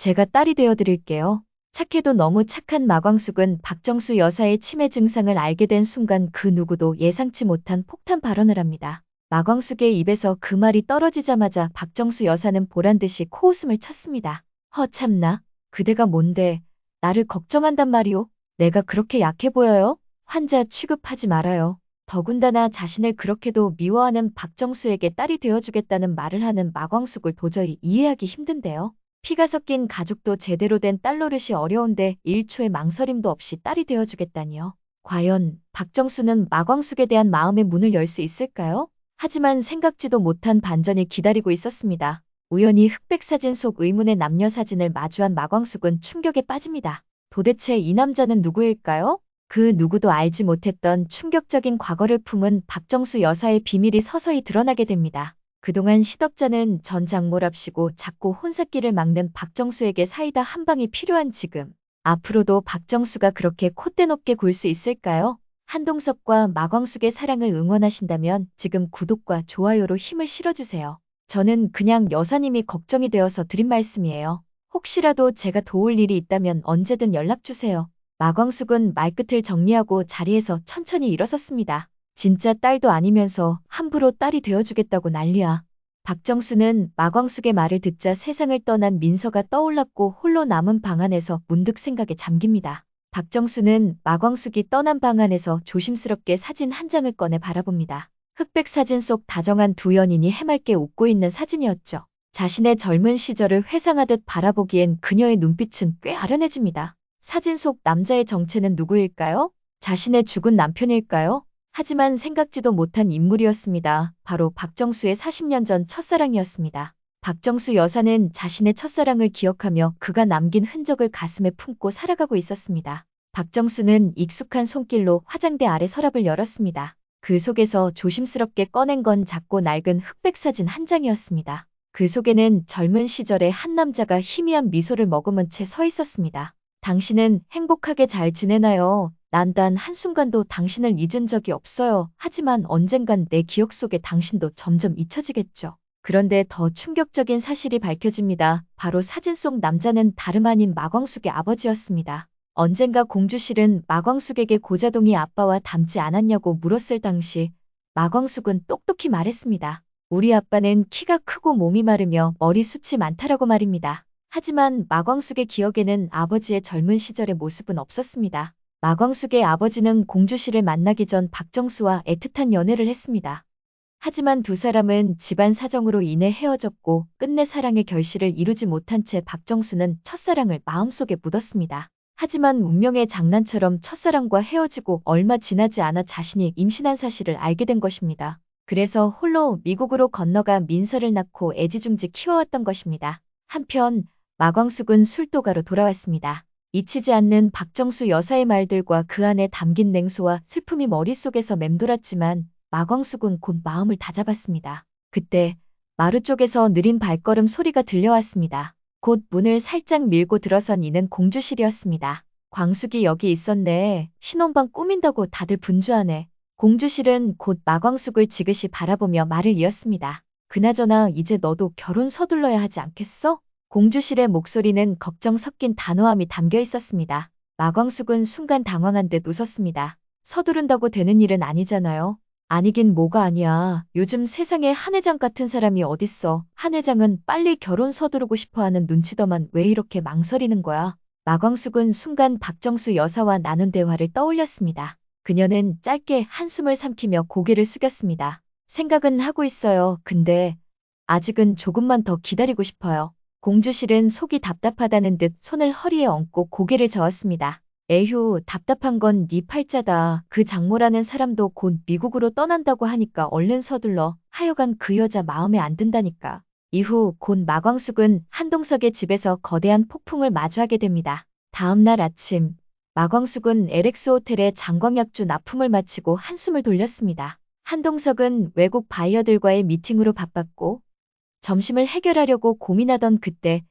제가 딸이 되어드릴게요. 착해도 너무 착한 마광숙은 박정수 여사의 치매 증상을 알게 된 순간 그 누구도 예상치 못한 폭탄 발언을 합니다. 마광숙의 입에서 그 말이 떨어지자마자 박정수 여사는 보란듯이 코웃음을 쳤습니다. 참나, 그대가 뭔데 나를 걱정한단 말이오? 내가 그렇게 약해 보여요? 환자 취급하지 말아요. 더군다나 자신을 그렇게도 미워하는 박정수에게 딸이 되어주겠다는 말을 하는 마광숙을 도저히 이해하기 힘든데요. 피가 섞인 가족도 제대로 된 딸 노릇이 어려운데 1초의 망설임도 없이 딸이 되어주겠다니요. 과연 박정수는 마광숙에 대한 마음의 문을 열 수 있을까요? 하지만 생각지도 못한 반전이 기다리고 있었습니다. 우연히 흑백 사진 속 의문의 남녀 사진을 마주한 마광숙은 충격에 빠집니다. 도대체 이 남자는 누구일까요? 그 누구도 알지 못했던 충격적인 과거를 품은 박정수 여사의 비밀이 서서히 드러나게 됩니다. 그동안 시덥잖은 전 장모랍시고 자꾸 혼삿길을 막는 박정수에게 사이다 한 방이 필요한 지금. 앞으로도 박정수가 그렇게 콧대 높게 굴 수 있을까요? 한동석과 마광숙의 사랑을 응원하신다면 지금 구독과 좋아요로 힘을 실어주세요. 저는 그냥 여사님이 걱정이 되어서 드린 말씀이에요. 혹시라도 제가 도울 일이 있다면 언제든 연락주세요. 마광숙은 말끝을 정리하고 자리에서 천천히 일어섰습니다. 진짜 딸도 아니면서 함부로 딸이 되어주겠다고 난리야. 박정수는 마광숙의 말을 듣자 세상을 떠난 민서가 떠올랐고 홀로 남은 방 안에서 문득 생각에 잠깁니다. 박정수는 마광숙이 떠난 방 안에서 조심스럽게 사진 한 장을 꺼내 바라봅니다. 흑백 사진 속 다정한 두 연인이 해맑게 웃고 있는 사진이었죠. 자신의 젊은 시절을 회상하듯 바라보기엔 그녀의 눈빛은 꽤 아련해집니다. 사진 속 남자의 정체는 누구일까요? 자신의 죽은 남편일까요? 하지만 생각지도 못한 인물이었습니다. 바로 박정수의 40년 전 첫사랑이었습니다. 박정수 여사는 자신의 첫사랑을 기억하며 그가 남긴 흔적을 가슴에 품고 살아가고 있었습니다. 박정수는 익숙한 손길로 화장대 아래 서랍을 열었습니다. 그 속에서 조심스럽게 꺼낸 건 작고 낡은 흑백 사진 한 장이었습니다. 그 속에는 젊은 시절의 한 남자가 희미한 미소를 머금은 채 서 있었습니다. 당신은 행복하게 잘 지내나요? 난 단 한순간도 당신을 잊은 적이 없어요. 하지만 언젠간 내 기억 속에 당신도 점점 잊혀지겠죠. 그런데 더 충격적인 사실이 밝혀집니다. 바로 사진 속 남자는 다름 아닌 마광숙의 아버지였습니다. 언젠가 공주실은 마광숙에게 고자동이 아빠와 닮지 않았냐고 물었을 당시 마광숙은 똑똑히 말했습니다. 우리 아빠는 키가 크고 몸이 마르며 머리숱이 많다라고 말입니다. 하지만 마광숙의 기억에는 아버지의 젊은 시절의 모습은 없었습니다. 마광숙의 아버지는 공주실을 만나기 전 박정수와 애틋한 연애를 했습니다. 하지만 두 사람은 집안 사정으로 인해 헤어졌고 끝내 사랑의 결실을 이루지 못한 채 박정수는 첫사랑을 마음속에 묻었습니다. 하지만 운명의 장난처럼 첫사랑과 헤어지고 얼마 지나지 않아 자신이 임신한 사실을 알게 된 것입니다. 그래서 홀로 미국으로 건너가 민서를 낳고 애지중지 키워왔던 것입니다. 한편 마광숙은 술도가로 돌아왔습니다. 잊히지 않는 박정수 여사의 말들과 그 안에 담긴 냉소와 슬픔이 머릿속에서 맴돌았지만 마광숙은 곧 마음을 다잡았습니다. 그때 마루 쪽에서 느린 발걸음 소리가 들려왔습니다. 곧 문을 살짝 밀고 들어선 이는 공주실이었습니다. 광숙이 여기 있었네. 신혼방 꾸민다고 다들 분주하네. 공주실은 곧 마광숙을 지그시 바라보며 말을 이었습니다. 그나저나 이제 너도 결혼 서둘러야 하지 않겠어? 공주실의 목소리는 걱정 섞인 단호함이 담겨 있었습니다. 마광숙은 순간 당황한 듯 웃었습니다. 서두른다고 되는 일은 아니잖아요. 아니긴 뭐가 아니야. 요즘 세상에 한 회장 같은 사람이 어딨어. 한 회장은 빨리 결혼 서두르고 싶어하는 눈치더만 왜 이렇게 망설이는 거야. 마광숙은 순간 박정수 여사와 나눈 대화를 떠올렸습니다. 그녀는 짧게 한숨을 삼키며 고개를 숙였습니다. 생각은 하고 있어요. 근데 아직은 조금만 더 기다리고 싶어요. 공주실은 속이 답답하다는 듯 손을 허리에 얹고 고개를 저었습니다. 에휴, 답답한 건 네 팔자다. 그 장모라는 사람도 곧 미국으로 떠난다고 하니까 얼른 서둘러. 하여간 그 여자 마음에 안 든다니까. 이후 곧 마광숙은 한동석의 집에서 거대한 폭풍을 마주하게 됩니다. 다음 날 아침, 마광숙은 LX 호텔에 장광약주 납품을 마치고 한숨을 돌렸습니다. 한동석은 외국 바이어들과의 미팅으로 바빴고 점심을 해결하려고 고민하던 그때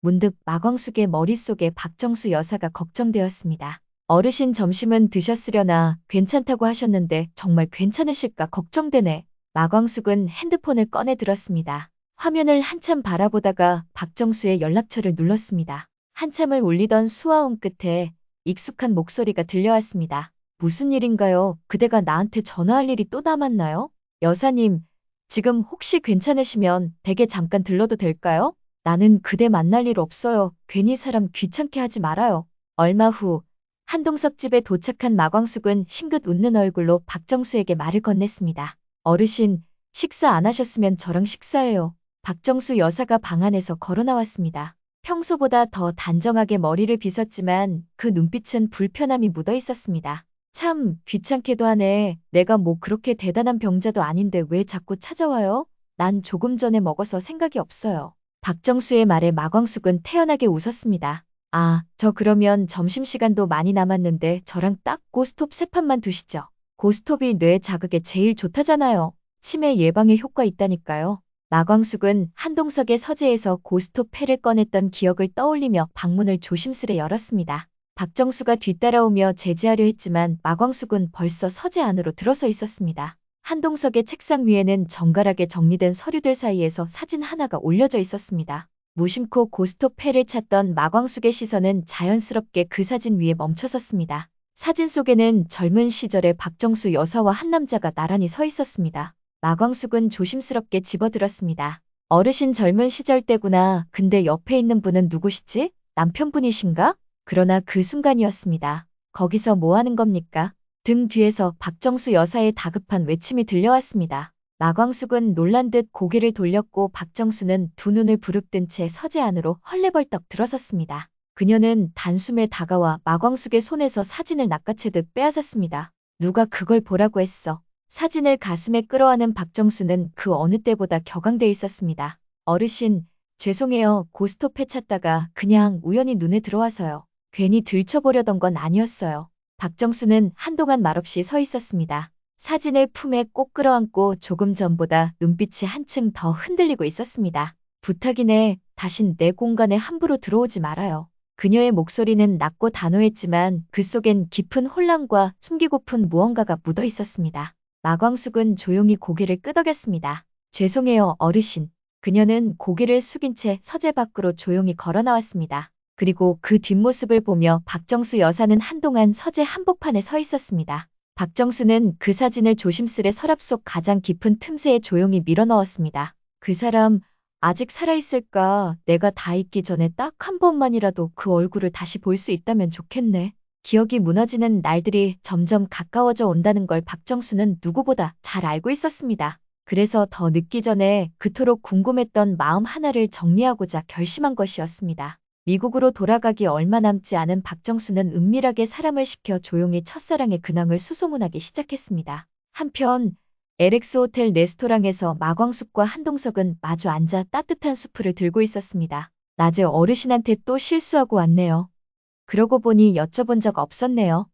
문득 마광숙의 머릿속에 박정수 여사가 걱정되었습니다. 어르신 점심은 드셨으려나 괜찮다고 하셨는데 정말 괜찮으실까 걱정되네. 마광숙은 핸드폰을 꺼내 들었습니다. 화면을 한참 바라보다가 박정수의 연락처를 눌렀습니다. 한참을 울리던 수화음 끝에 익숙한 목소리가 들려왔습니다. 무슨 일인가요? 그대가 나한테 전화할 일이 또 남았나요? 여사님, 지금 혹시 괜찮으시면 댁에 잠깐 들러도 될까요? 나는 그대 만날 일 없어요. 괜히 사람 귀찮게 하지 말아요. 얼마 후 한동석 집에 도착한 마광숙은 싱긋 웃는 얼굴로 박정수에게 말을 건넸습니다. 어르신, 식사 안 하셨으면 저랑 식사해요. 박정수 여사가 방 안에서 걸어 나왔습니다. 평소보다 더 단정하게 머리를 빗었지만 그 눈빛은 불편함이 묻어 있었습니다. 참 귀찮게도 하네. 내가 뭐 그렇게 대단한 병자도 아닌데 왜 자꾸 찾아와요? 난 조금 전에 먹어서 생각이 없어요. 박정수의 말에 마광숙은 태연하게 웃었습니다. 아, 저 그러면 점심시간도 많이 남았는데 저랑 딱 고스톱 3판만 두시죠. 고스톱이 뇌 자극에 제일 좋다잖아요. 치매 예방에 효과 있다니까요. 마광숙은 한동석의 서재에서 고스톱 패를 꺼냈던 기억을 떠올리며 방문을 조심스레 열었습니다. 박정수가 뒤따라오며 제지하려 했지만 마광숙은 벌써 서재 안으로 들어서 있었습니다. 한동석의 책상 위에는 정갈하게 정리된 서류들 사이에서 사진 하나가 올려져 있었습니다. 무심코 고스톱 패를 찾던 마광숙의 시선은 자연스럽게 그 사진 위에 멈춰섰습니다. 사진 속에는 젊은 시절의 박정수 여사와 한 남자가 나란히 서 있었습니다. 마광숙은 조심스럽게 집어들었습니다. 어르신 젊은 시절 때구나. 근데 옆에 있는 분은 누구시지? 남편분이신가? 그러나 그 순간이었습니다. 거기서 뭐 하는 겁니까? 등 뒤에서 박정수 여사의 다급한 외침이 들려왔습니다. 마광숙은 놀란 듯 고개를 돌렸고 박정수는 두 눈을 부릅뜬 채 서재 안으로 헐레벌떡 들어섰습니다. 그녀는 단숨에 다가와 마광숙의 손에서 사진을 낚아채듯 빼앗았습니다. 누가 그걸 보라고 했어. 사진을 가슴에 끌어안은 박정수는 그 어느 때보다 격앙돼 있었습니다. 어르신, 죄송해요. 고스톱 해찾다가 그냥 우연히 눈에 들어와서요. 괜히 들춰보려던 건 아니었어요. 박정수는 한동안 말없이 서 있었습니다. 사진을 품에 꼭 끌어안고 조금 전보다 눈빛이 한층 더 흔들리고 있었습니다. 부탁이네. 다신 내 공간에 함부로 들어오지 말아요. 그녀의 목소리는 낮고 단호했지만 그 속엔 깊은 혼란과 숨기고픈 무언가가 묻어 있었습니다. 마광숙은 조용히 고개를 끄덕였습니다. 죄송해요, 어르신. 그녀는 고개를 숙인 채 서재 밖으로 조용히 걸어 나왔습니다. 그리고 그 뒷모습을 보며 박정수 여사는 한동안 서재 한복판에 서 있었습니다. 박정수는 그 사진을 조심스레 서랍 속 가장 깊은 틈새에 조용히 밀어넣었습니다. 그 사람 아직 살아있을까? 내가 다 잊기 전에 딱 한 번만이라도 그 얼굴을 다시 볼 수 있다면 좋겠네. 기억이 무너지는 날들이 점점 가까워져 온다는 걸 박정수는 누구보다 잘 알고 있었습니다. 그래서 더 늦기 전에 그토록 궁금했던 마음 하나를 정리하고자 결심한 것이었습니다. 미국으로 돌아가기 얼마 남지 않은 박정수는 은밀하게 사람을 시켜 조용히 첫사랑의 근황을 수소문하기 시작했습니다. 한편 LX 호텔 레스토랑에서 마광숙과 한동석은 마주 앉아 따뜻한 수프를 들고 있었습니다. 낮에 어르신한테 또 실수하고 왔네요. 그러고 보니 여쭤본 적 없었네요.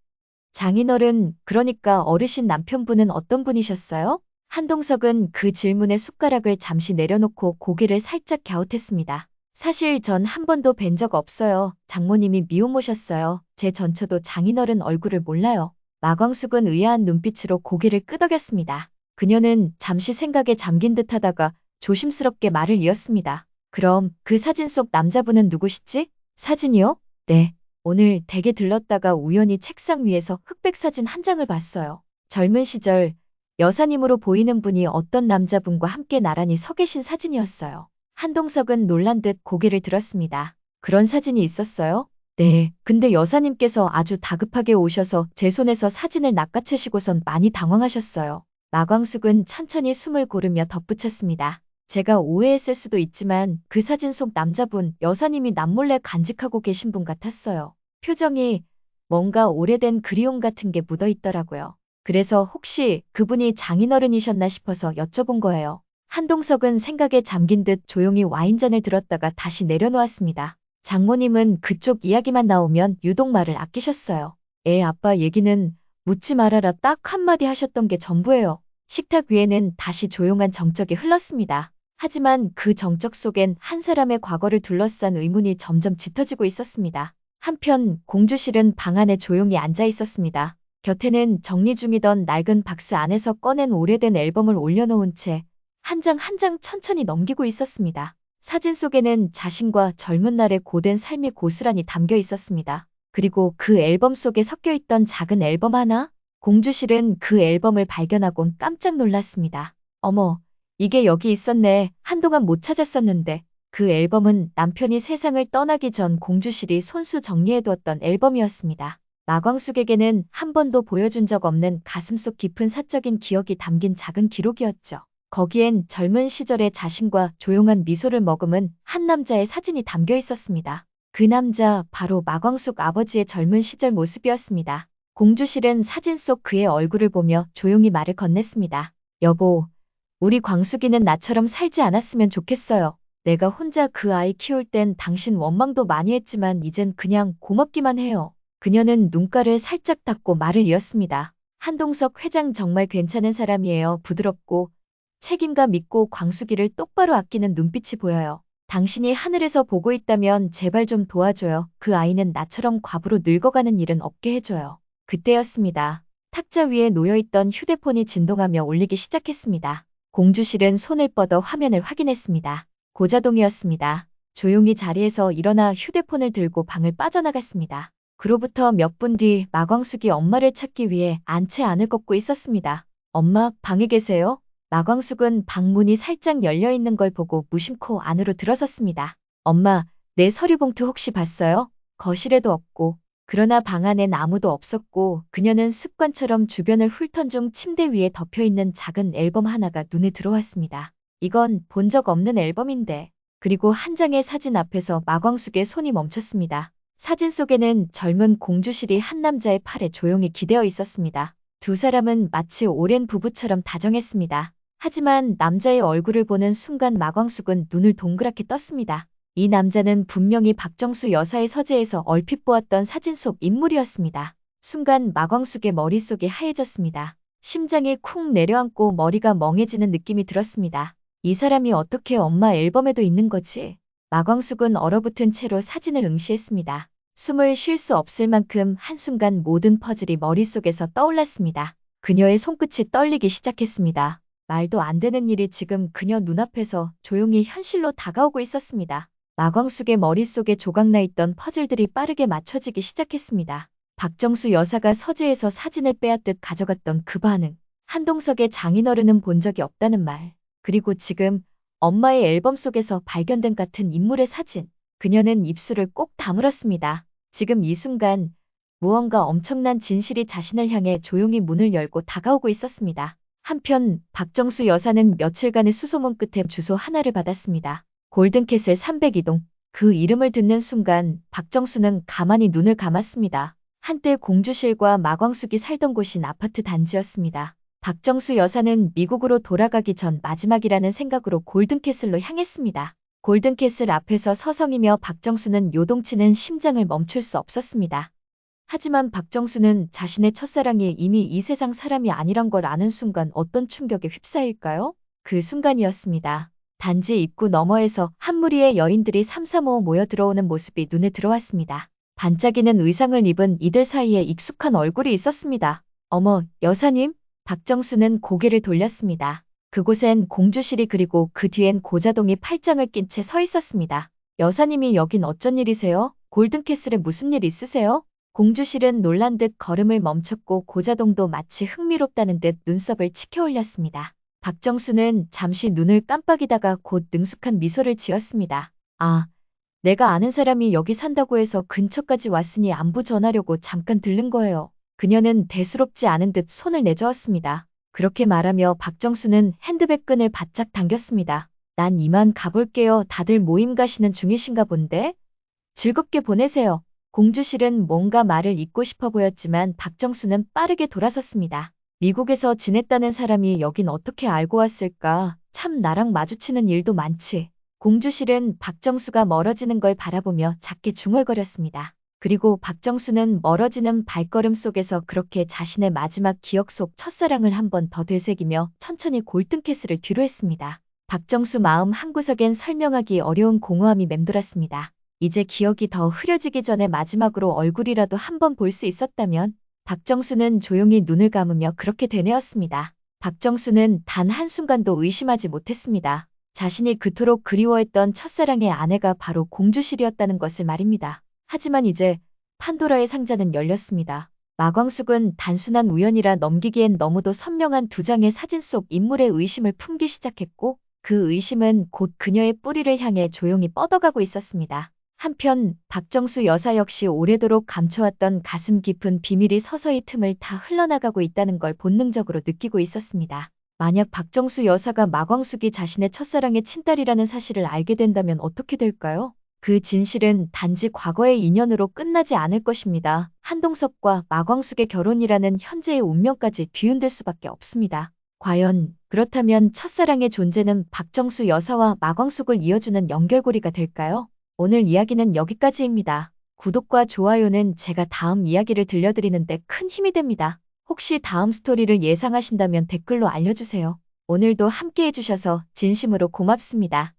장인어른, 그러니까 어르신 남편분은 어떤 분이셨어요? 한동석은 그 질문에 숟가락을 잠시 내려놓고 고개를 살짝 갸웃했습니다. 사실 전 한 번도 뵌 적 없어요. 장모님이 미혼모셨어요. 제 전처도 장인어른 얼굴을 몰라요. 마광숙은 의아한 눈빛으로 고개를 끄덕였습니다. 그녀는 잠시 생각에 잠긴 듯 하다가 조심스럽게 말을 이었습니다. 그럼 그 사진 속 남자분은 누구시지? 사진이요? 네. 오늘 댁에 들렀다가 우연히 책상 위에서 흑백 사진 한 장을 봤어요. 젊은 시절 여사님으로 보이는 분이 어떤 남자분과 함께 나란히 서 계신 사진이었어요. 한동석은 놀란 듯 고개를 들었습니다. 그런 사진이 있었어요? 네. 근데 여사님께서 아주 다급하게 오셔서 제 손에서 사진을 낚아채시고선 많이 당황하셨어요. 마광숙은 천천히 숨을 고르며 덧붙였습니다. 제가 오해했을 수도 있지만 그 사진 속 남자분, 여사님이 남몰래 간직하고 계신 분 같았어요. 표정이 뭔가 오래된 그리움 같은 게 묻어 있더라고요. 그래서 혹시 그분이 장인어른이셨나 싶어서 여쭤본 거예요. 한동석은 생각에 잠긴 듯 조용히 와인잔을 들었다가 다시 내려놓았습니다. 장모님은 그쪽 이야기만 나오면 유독 말을 아끼셨어요. 아빠 얘기는 묻지 말아라 딱 한마디 하셨던 게 전부예요. 식탁 위에는 다시 조용한 정적이 흘렀습니다. 하지만 그 정적 속엔 한 사람의 과거를 둘러싼 의문이 점점 짙어지고 있었습니다. 한편 공주실은 방 안에 조용히 앉아 있었습니다. 곁에는 정리 중이던 낡은 박스 안에서 꺼낸 오래된 앨범을 올려놓은 채 한 장 한 장 천천히 넘기고 있었습니다. 사진 속에는 자신과 젊은 날의 고된 삶이 고스란히 담겨 있었습니다. 그리고 그 앨범 속에 섞여 있던 작은 앨범 하나? 공주실은 그 앨범을 발견하곤 깜짝 놀랐습니다. 어머, 이게 여기 있었네. 한동안 못 찾았었는데. 그 앨범은 남편이 세상을 떠나기 전 공주실이 손수 정리해두었던 앨범이었습니다. 마광숙에게는 한 번도 보여준 적 없는 가슴속 깊은 사적인 기억이 담긴 작은 기록이었죠. 거기엔 젊은 시절의 자신과 조용한 미소를 머금은 한 남자의 사진이 담겨 있었습니다. 그 남자 바로 마광숙 아버지의 젊은 시절 모습이었습니다. 공주실은 사진 속 그의 얼굴을 보며 조용히 말을 건넸습니다. 여보, 우리 광숙이는 나처럼 살지 않았으면 좋겠어요. 내가 혼자 그 아이 키울 땐 당신 원망도 많이 했지만 이젠 그냥 고맙기만 해요. 그녀는 눈가를 살짝 닫고 말을 이었습니다. 한동석 회장 정말 괜찮은 사람이에요. 부드럽고 책임감 있고 광숙이를 똑바로 아끼는 눈빛이 보여요. 당신이 하늘에서 보고 있다면 제발 좀 도와줘요. 그 아이는 나처럼 과부로 늙어가는 일은 없게 해줘요. 그때였습니다. 탁자 위에 놓여있던 휴대폰이 진동하며 울리기 시작했습니다. 공주실은 손을 뻗어 화면을 확인했습니다. 고자동이었습니다. 조용히 자리에서 일어나 휴대폰을 들고 방을 빠져나갔습니다. 그로부터 몇 분 뒤 마광숙이 엄마를 찾기 위해 안채 안을 걷고 있었습니다. 엄마, 방에 계세요? 마광숙은 방문이 살짝 열려있는 걸 보고 무심코 안으로 들어섰습니다. 엄마, 내 서류봉투 혹시 봤어요? 거실에도 없고, 그러나 방 안엔 아무도 없었고 그녀는 습관처럼 주변을 훑던 중 침대 위에 덮여있는 작은 앨범 하나가 눈에 들어왔습니다. 이건 본 적 없는 앨범인데. 그리고 한 장의 사진 앞에서 마광숙의 손이 멈췄습니다. 사진 속에는 젊은 공주실이 한 남자의 팔에 조용히 기대어 있었습니다. 두 사람은 마치 오랜 부부처럼 다정했습니다. 하지만 남자의 얼굴을 보는 순간 마광숙은 눈을 동그랗게 떴습니다. 이 남자는 분명히 박정수 여사의 서재에서 얼핏 보았던 사진 속 인물이었습니다. 순간 마광숙의 머릿속이 하얘졌습니다. 심장이 쿵 내려앉고 머리가 멍해지는 느낌이 들었습니다. 이 사람이 어떻게 엄마 앨범에도 있는 거지? 마광숙은 얼어붙은 채로 사진을 응시했습니다. 숨을 쉴 수 없을 만큼 한순간 모든 퍼즐이 머릿속에서 떠올랐습니다. 그녀의 손끝이 떨리기 시작했습니다. 말도 안 되는 일이 지금 그녀 눈앞에서 조용히 현실로 다가오고 있었습니다. 마광숙의 머릿속에 조각나 있던 퍼즐들이 빠르게 맞춰지기 시작했습니다. 박정수 여사가 서재에서 사진을 빼앗듯 가져갔던 그 반응. 한동석의 장인어른은 본 적이 없다는 말. 그리고 지금 엄마의 앨범 속에서 발견된 같은 인물의 사진. 그녀는 입술을 꼭 다물었습니다. 지금 이 순간 무언가 엄청난 진실이 자신을 향해 조용히 문을 열고 다가오고 있었습니다. 한편 박정수 여사는 며칠간의 수소문 끝에 주소 하나를 받았습니다. 골든캐슬 302동. 그 이름을 듣는 순간 박정수는 가만히 눈을 감았습니다. 한때 공주실과 마광숙이 살던 곳인 아파트 단지였습니다. 박정수 여사는 미국으로 돌아가기 전 마지막이라는 생각으로 골든캐슬로 향했습니다. 골든캐슬 앞에서 서성이며 박정수는 요동치는 심장을 멈출 수 없었습니다. 하지만 박정수는 자신의 첫사랑이 이미 이 세상 사람이 아니란 걸 아는 순간 어떤 충격에 휩싸일까요? 그 순간이었습니다. 단지 입구 너머에서 한 무리의 여인들이 삼삼오오 모여 들어오는 모습이 눈에 들어왔습니다. 반짝이는 의상을 입은 이들 사이에 익숙한 얼굴이 있었습니다. 어머, 여사님? 박정수는 고개를 돌렸습니다. 그곳엔 공주실이 그리고 그 뒤엔 고자동이 팔짱을 낀 채 서 있었습니다. 여사님이 여긴 어쩐 일이세요? 골든캐슬에 무슨 일 있으세요? 공주실은 놀란 듯 걸음을 멈췄고 고자동도 마치 흥미롭다는 듯 눈썹을 치켜 올렸습니다. 박정수는 잠시 눈을 깜빡이다가 곧 능숙한 미소를 지었습니다. 아, 내가 아는 사람이 여기 산다고 해서 근처까지 왔으니 안부 전하려고 잠깐 들른 거예요. 그녀는 대수롭지 않은 듯 손을 내저었습니다. 그렇게 말하며 박정수는 핸드백 끈을 바짝 당겼습니다. 난 이만 가볼게요. 다들 모임 가시는 중이신가 본데? 즐겁게 보내세요. 공주실은 뭔가 말을 잇고 싶어 보였지만 박정수는 빠르게 돌아섰습니다. 미국에서 지냈다는 사람이 여긴 어떻게 알고 왔을까? 참 나랑 마주치는 일도 많지. 공주실은 박정수가 멀어지는 걸 바라보며 작게 중얼거렸습니다. 그리고 박정수는 멀어지는 발걸음 속에서 그렇게 자신의 마지막 기억 속 첫사랑을 한 번 더 되새기며 천천히 골든캐슬을 뒤로 했습니다. 박정수 마음 한구석엔 설명하기 어려운 공허함이 맴돌았습니다. 이제 기억이 더 흐려지기 전에 마지막으로 얼굴이라도 한 번 볼 수 있었다면. 박정수는 조용히 눈을 감으며 그렇게 되뇌었습니다. 박정수는 단 한순간도 의심하지 못했습니다. 자신이 그토록 그리워했던 첫사랑의 아내가 바로 공주실이었다는 것을 말입니다. 하지만 이제 판도라의 상자는 열렸습니다. 마광숙은 단순한 우연이라 넘기기엔 너무도 선명한 두 장의 사진 속 인물의 의심을 품기 시작했고 그 의심은 곧 그녀의 뿌리를 향해 조용히 뻗어가고 있었습니다. 한편 박정수 여사 역시 오래도록 감춰왔던 가슴 깊은 비밀이 서서히 틈을 타 흘러나가고 있다는 걸 본능적으로 느끼고 있었습니다. 만약 박정수 여사가 마광숙이 자신의 첫사랑의 친딸이라는 사실을 알게 된다면 어떻게 될까요? 그 진실은 단지 과거의 인연으로 끝나지 않을 것입니다. 한동석과 마광숙의 결혼이라는 현재의 운명까지 뒤흔들 수밖에 없습니다. 과연 그렇다면 첫사랑의 존재는 박정수 여사와 마광숙을 이어주는 연결고리가 될까요? 오늘 이야기는 여기까지입니다. 구독과 좋아요는 제가 다음 이야기를 들려드리는데 큰 힘이 됩니다. 혹시 다음 스토리를 예상하신다면 댓글로 알려주세요. 오늘도 함께 해주셔서 진심으로 고맙습니다.